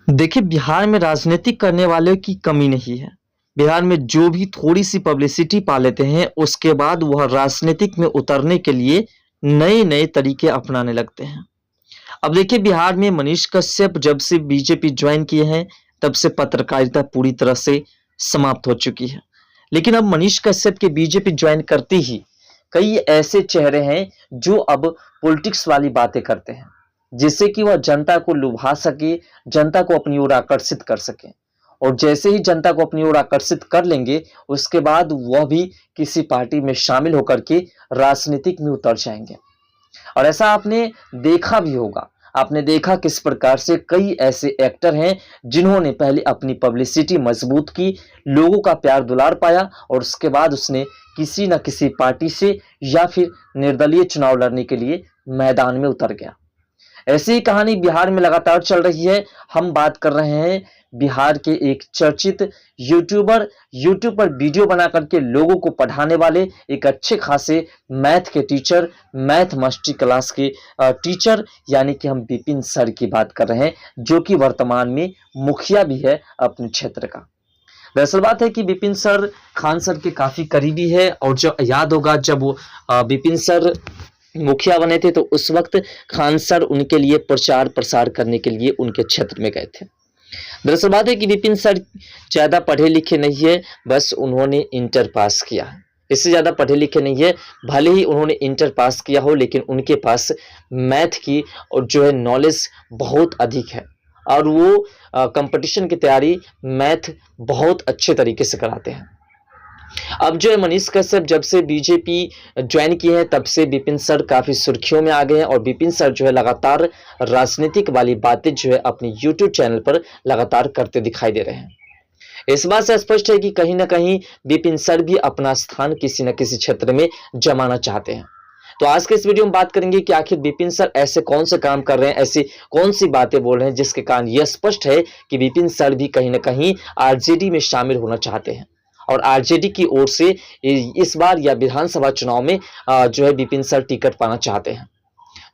देखिए, बिहार में राजनीति करने वालों की कमी नहीं है। बिहार में जो भी थोड़ी-सी पब्लिसिटी पा लेते हैं, उसके बाद वह राजनीतिक में उतरने के लिए नए-नए तरीके अपनाने लगते हैं। अब देखिए, बिहार में मनीष कश्यप जब से बीजेपी ज्वाइन किए हैं, तब से पत्रकारिता पूरी तरह से समाप्त हो चुकी है। लेकिन अब मनीष कश्यप के बीजेपी ज्वाइन करते ही कई ऐसे चेहरे हैं जो अब पॉलिटिक्स वाली बातें करते हैं, जिससे कि वह जनता को लुभा सके, जनता को अपनी ओर आकर्षित कर सके। और जैसे ही जनता को अपनी ओर आकर्षित कर लेंगे, उसके बाद वह भी किसी पार्टी में शामिल होकर के राजनीतिक में उतर जाएंगे। और ऐसा आपने देखा भी होगा। आपने देखा किस प्रकार से कई ऐसे एक्टर हैं जिन्होंने पहले अपनी पब्लिसिटी मजबूत की, लोगों का प्यार दुलार पाया और उसके बाद उसने किसी न किसी पार्टी से या फिर निर्दलीय चुनाव लड़ने के लिए मैदान में उतर गया। ऐसी ही कहानी बिहार में लगातार चल रही है। हम बात कर रहे हैं बिहार के एक चर्चित यूट्यूबर, यूट्यूब पर वीडियो बना करके लोगों को पढ़ाने वाले एक अच्छे खासे मैथ के टीचर, मैथ मास्टर क्लास के टीचर, यानी कि हम विपिन सर की बात कर रहे हैं, जो कि वर्तमान में मुखिया भी है अपने क्षेत्र का। दरअसल बात है कि विपिन सर खान सर के काफी करीबी है और जो याद होगा, जब विपिन सर मुखिया बने थे तो उस वक्त खान सर उनके लिए प्रचार प्रसार करने के लिए उनके क्षेत्र में गए थे। दरअसल बात है कि विपिन सर ज्यादा पढ़े लिखे नहीं है, बस उन्होंने इंटर पास किया है। इससे ज्यादा पढ़े लिखे नहीं है। भले ही उन्होंने इंटर पास किया हो, लेकिन उनके पास मैथ की और जो है नॉलेज बहुत अधिक है और वो कंपटीशन की तैयारी मैथ बहुत अच्छे तरीके से कराते हैं। अब जो है मनीष कश्यप जब से बीजेपी ज्वाइन किए हैं, तब से विपिन सर काफी सुर्खियों में आ गए हैं और विपिन सर जो है लगातार राजनीतिक वाली बातें जो है अपने यूट्यूब चैनल पर लगातार करते दिखाई दे रहे हैं। इस बात से स्पष्ट है कि कहीं ना कहीं विपिन सर भी अपना स्थान किसी न किसी क्षेत्र में जमाना चाहते हैं। तो आज के इस वीडियो में बात करेंगे कि आखिर विपिन सर ऐसे कौन से काम कर रहे हैं, ऐसी कौन सी बातें बोल रहे हैं जिसके कारण यह स्पष्ट है कि विपिन सर भी कहीं ना कहीं आरजेडी में शामिल होना चाहते हैं और आरजेडी की ओर से इस बार या विधानसभा चुनाव में जो है विपिन सर टिकट पाना चाहते हैं।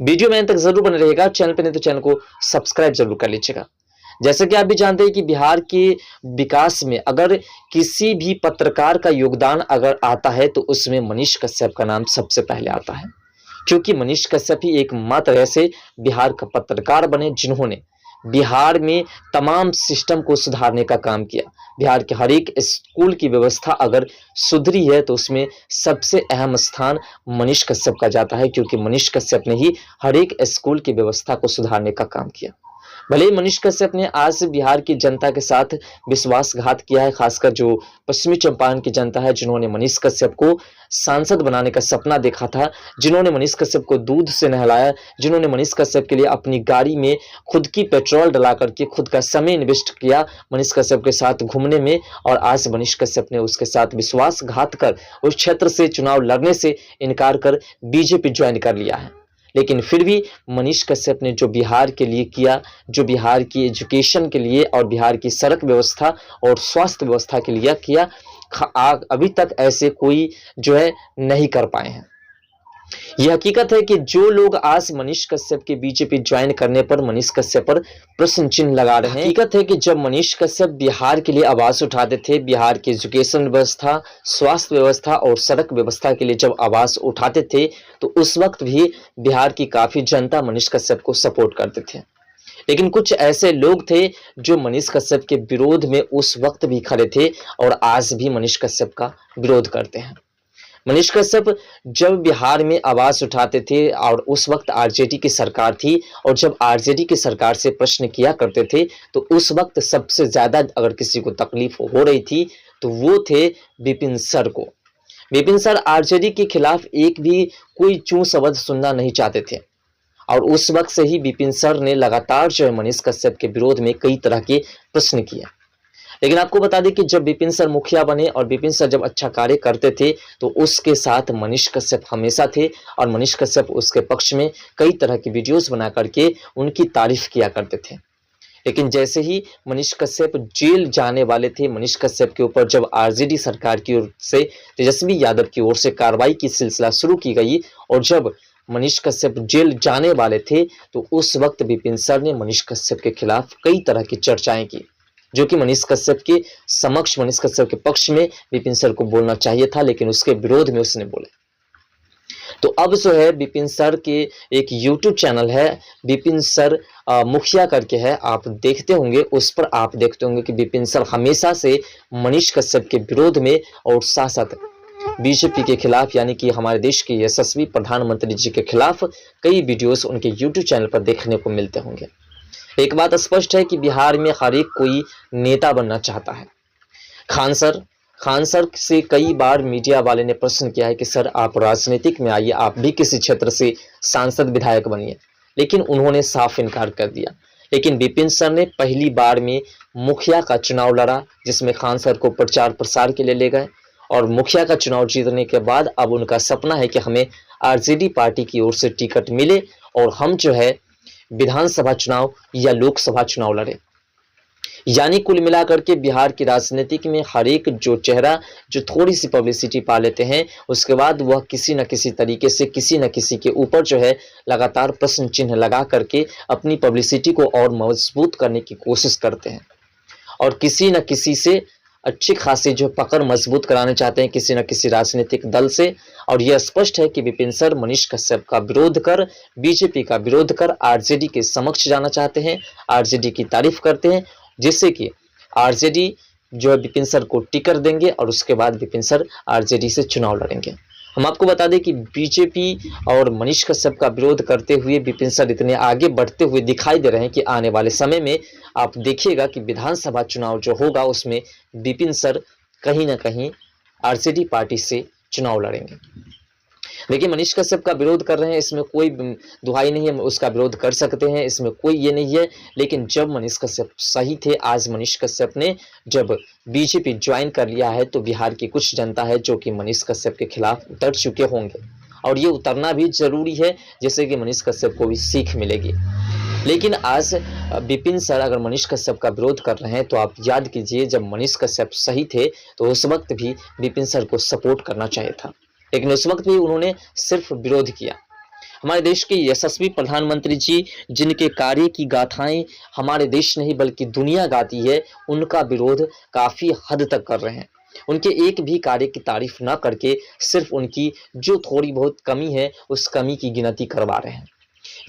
वीडियो में अंत तक जरूर बने रहेगा। चैनल पर नहीं तो चैनल को सब्सक्राइब जरूर कर लीजिएगा। जैसे कि आप भी जानते हैं कि बिहार के विकास में अगर किसी भी पत्रकार का योगदान अगर आता है तो उसमें मनीष कश्यप का नाम सबसे पहले आता है, क्योंकि मनीष कश्यप ही एकमात्र ऐसे बिहार का पत्रकार बने जिन्होंने बिहार में तमाम सिस्टम को सुधारने का काम किया। बिहार के हर एक स्कूल की व्यवस्था अगर सुधरी है तो उसमें सबसे अहम स्थान मनीष कश्यप का जाता है, क्योंकि मनीष कश्यप ने ही हर एक स्कूल की व्यवस्था को सुधारने का काम किया। भले ही मनीष कश्यप ने आज बिहार की जनता के साथ विश्वासघात किया है, खासकर जो पश्चिमी चंपारण की जनता है, जिन्होंने मनीष कश्यप को सांसद बनाने का सपना देखा था, जिन्होंने मनीष कश्यप को दूध से नहलाया, जिन्होंने मनीष कश्यप के लिए अपनी गाड़ी में खुद की पेट्रोल डला करके खुद का समय इन्वेस्ट किया मनीष कश्यप के साथ घूमने में, और आज मनीष कश्यप ने उसके साथ विश्वासघात कर उस क्षेत्र से चुनाव लड़ने से इनकार कर बीजेपी ज्वाइन कर लिया है। लेकिन फिर भी मनीष कश्यप ने जो बिहार के लिए किया, जो बिहार की एजुकेशन के लिए और बिहार की सड़क व्यवस्था और स्वास्थ्य व्यवस्था के लिए किया, अभी तक ऐसे कोई जो है नहीं कर पाए हैं। यह हकीकत है कि जो लोग आज मनीष कश्यप के बीजेपी ज्वाइन करने पर मनीष कश्यप पर प्रश्न चिन्ह लगा रहे हैं, हकीकत है कि जब मनीष कश्यप बिहार के लिए आवाज उठाते थे, बिहार की एजुकेशन व्यवस्था, स्वास्थ्य व्यवस्था और सड़क व्यवस्था के लिए जब आवाज उठाते थे, तो उस वक्त भी बिहार की काफी जनता मनीष कश्यप को सपोर्ट करते थे। लेकिन कुछ ऐसे लोग थे जो मनीष कश्यप के विरोध में उस वक्त भी खड़े थे और आज भी मनीष कश्यप का विरोध करते हैं। मनीष कश्यप जब बिहार में आवाज उठाते थे और उस वक्त आरजेडी की सरकार थी, और जब आरजेडी की सरकार से प्रश्न किया करते थे तो उस वक्त सबसे ज्यादा अगर किसी को तकलीफ हो रही थी तो वो थे विपिन सर को। विपिन सर आरजेडी के खिलाफ एक भी कोई चूं शब्द सुनना नहीं चाहते थे और उस वक्त से ही विपिन सर ने लगातार जो है मनीष कश्यप के विरोध में कई तरह के प्रश्न किए। लेकिन आपको बता दें कि जब विपिन सर मुखिया बने और विपिन सर जब अच्छा कार्य करते थे तो उसके साथ मनीष कश्यप हमेशा थे और मनीष कश्यप उसके पक्ष में कई तरह की वीडियोस बना करके उनकी तारीफ किया करते थे। लेकिन जैसे ही मनीष कश्यप जेल जाने वाले थे, मनीष कश्यप के ऊपर जब आरजेडी सरकार की ओर से तेजस्वी यादव की ओर से कार्रवाई की सिलसिला शुरू की गई और जब मनीष कश्यप जेल जाने वाले थे, तो उस वक्त विपिन सर ने मनीष कश्यप के खिलाफ कई तरह की चर्चाएं की, जो कि मनीष कश्यप के समक्ष, मनीष कश्यप के पक्ष में विपिन सर को बोलना चाहिए था, लेकिन उसके विरोध में उसने बोले। तो अब जो है विपिन सर के एक यूट्यूब चैनल है, विपिन सर मुखिया करके है, आप देखते होंगे, उस पर आप देखते होंगे कि विपिन सर हमेशा से मनीष कश्यप के विरोध में और साथ साथ बीजेपी के खिलाफ, यानी कि हमारे देश के यशस्वी प्रधानमंत्री जी के खिलाफ कई वीडियोस उनके यूट्यूब चैनल पर देखने को मिलते होंगे। एक बात स्पष्ट है कि बिहार में हर एक कोई नेता बनना चाहता है। खान सर से कई बार मीडिया वाले ने प्रश्न किया है कि सर आप राजनीतिक में आइए, आप भी किसी क्षेत्र से सांसद विधायक बनिए, लेकिन उन्होंने साफ इनकार कर दिया। लेकिन विपिन सर ने पहली बार में मुखिया का चुनाव लड़ा, जिसमें खान सर को प्रचार प्रसार के लिए ले गए, और मुखिया का चुनाव जीतने के बाद अब उनका सपना है कि हमें आरजेडी पार्टी की ओर से टिकट मिले और हम जो है विधानसभा चुनाव या लोकसभा चुनाव लड़े। यानी कुल मिलाकर के बिहार की राजनीतिक में हर एक जो चेहरा जो थोड़ी सी पब्लिसिटी पा लेते हैं, उसके बाद वह किसी न किसी तरीके से किसी न किसी के ऊपर जो है लगातार प्रश्न चिन्ह लगा करके अपनी पब्लिसिटी को और मजबूत करने की कोशिश करते हैं, और किसी न किसी से अच्छी खासी जो पकड़ मजबूत कराने चाहते हैं किसी न किसी राजनीतिक दल से। और यह स्पष्ट है कि विपिन सर मनीष कश्यप का विरोध कर, बीजेपी का विरोध कर आरजेडी के समक्ष जाना चाहते हैं, आरजेडी की तारीफ करते हैं, जिससे कि आरजेडी जो है विपिन सर को टिकट देंगे और उसके बाद विपिन सर आरजेडी से चुनाव लड़ेंगे। हम आपको बता दें कि बीजेपी और मनीष कश्यप का विरोध करते हुए विपिन सर इतने आगे बढ़ते हुए दिखाई दे रहे हैं कि आने वाले समय में आप देखिएगा कि विधानसभा चुनाव जो होगा उसमें विपिन सर कहीं ना कहीं आरजेडी पार्टी से चुनाव लड़ेंगे। देखिए, मनीष कश्यप का विरोध कर रहे हैं, इसमें कोई दुहाई नहीं है, उसका विरोध कर सकते हैं, इसमें कोई ये नहीं है। लेकिन जब मनीष कश्यप सही थे, आज मनीष कश्यप ने जब बीजेपी ज्वाइन कर लिया है, तो बिहार की कुछ जनता है जो कि मनीष कश्यप के खिलाफ उतर चुके होंगे, और ये उतरना भी जरूरी है, जैसे कि मनीष कश्यप को भी सीख मिलेगी। लेकिन आज विपिन सर अगर मनीष कश्यप का विरोध कर रहे हैं, तो आप याद कीजिए जब मनीष कश्यप सही थे तो उस वक्त भी विपिन सर को सपोर्ट करना चाहिए था, लेकिन उस वक्त भी उन्होंने सिर्फ विरोध किया। हमारे देश के यशस्वी प्रधानमंत्री जी, जिनके कार्य की गाथाएं हमारे देश नहीं बल्कि दुनिया गाती है, उनका विरोध काफी हद तक कर रहे हैं। उनके एक भी कार्य की तारीफ ना करके सिर्फ उनकी जो थोड़ी बहुत कमी है उस कमी की गिनती करवा रहे हैं।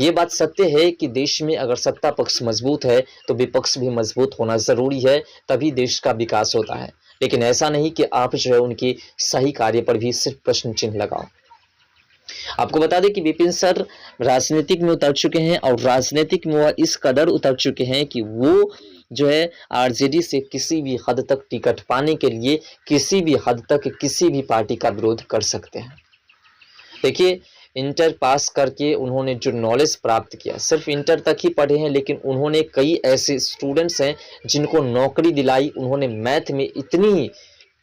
ये बात सत्य है कि देश में अगर सत्ता पक्ष मजबूत है तो विपक्ष भी मजबूत होना जरूरी है, तभी देश का विकास होता है। लेकिन ऐसा नहीं कि आप जो है उनके सही कार्य पर भी सिर्फ प्रश्न चिन्ह लगाओ। आपको बता दें कि विपिन सर राजनीतिक में उतर चुके हैं, और राजनीतिक में वह इस कदर उतर चुके हैं कि वो जो है आरजेडी से किसी भी हद तक टिकट पाने के लिए किसी भी हद तक किसी भी पार्टी का विरोध कर सकते हैं। देखिए, इंटर पास करके उन्होंने जो नॉलेज प्राप्त किया, सिर्फ इंटर तक ही पढ़े हैं, लेकिन उन्होंने कई ऐसे स्टूडेंट्स हैं जिनको नौकरी दिलाई। उन्होंने मैथ में इतनी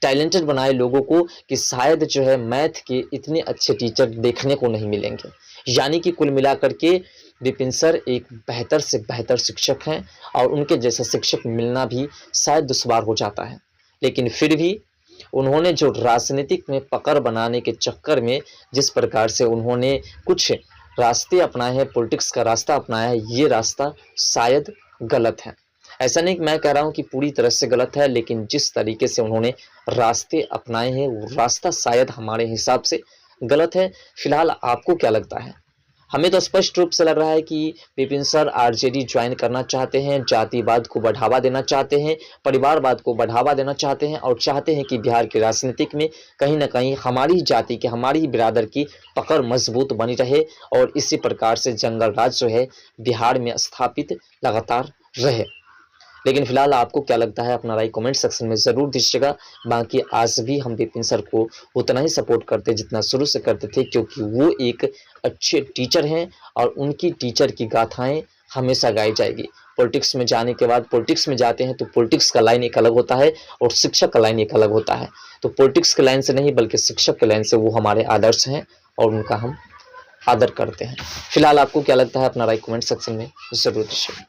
टैलेंटेड बनाए लोगों को कि शायद जो है मैथ के इतने अच्छे टीचर देखने को नहीं मिलेंगे। यानी कि कुल मिलाकर के विपिन सर एक बेहतर से बेहतर शिक्षक हैं, और उनके जैसा शिक्षक मिलना भी शायद दुश्वार हो जाता है। लेकिन फिर भी उन्होंने जो राजनीतिक में पकड़ बनाने के चक्कर में जिस प्रकार से उन्होंने कुछ रास्ते अपनाए हैं, पॉलिटिक्स का रास्ता अपनाया है, ये रास्ता शायद गलत है। ऐसा नहीं कि मैं कह रहा हूँ कि पूरी तरह से गलत है, लेकिन जिस तरीके से उन्होंने रास्ते अपनाए हैं वो रास्ता शायद हमारे हिसाब से गलत है। फिलहाल आपको क्या लगता है? हमें तो स्पष्ट रूप से लग रहा है कि विपिन सर आरजेडी ज्वाइन करना चाहते हैं, जातिवाद को बढ़ावा देना चाहते हैं, परिवारवाद को बढ़ावा देना चाहते हैं, और चाहते हैं कि बिहार के राजनीतिक में कहीं ना कहीं हमारी जाति के, हमारी बिरादर की पकड़ मजबूत बनी रहे, और इसी प्रकार से जंगल राज जो है बिहार में स्थापित लगातार रहे। लेकिन फिलहाल आपको क्या लगता है? अपना राय कमेंट सेक्शन में ज़रूर दीजिएगा। बाकी आज भी हम विपिन सर को उतना ही सपोर्ट करते जितना शुरू से करते थे, क्योंकि वो एक अच्छे टीचर हैं और उनकी टीचर की गाथाएं हमेशा गाई जाएगी। पॉलिटिक्स में जाने के बाद, पॉलिटिक्स में जाते हैं तो पॉलिटिक्स का लाइन एक अलग होता है और शिक्षक का लाइन एक अलग होता है। तो पॉलिटिक्स के लाइन से नहीं बल्कि शिक्षक के लाइन से वो हमारे आदर्श हैं और उनका हम आदर करते हैं। फिलहाल आपको क्या लगता है? अपना राय कमेंट सेक्शन में ज़रूर दीजिएगा।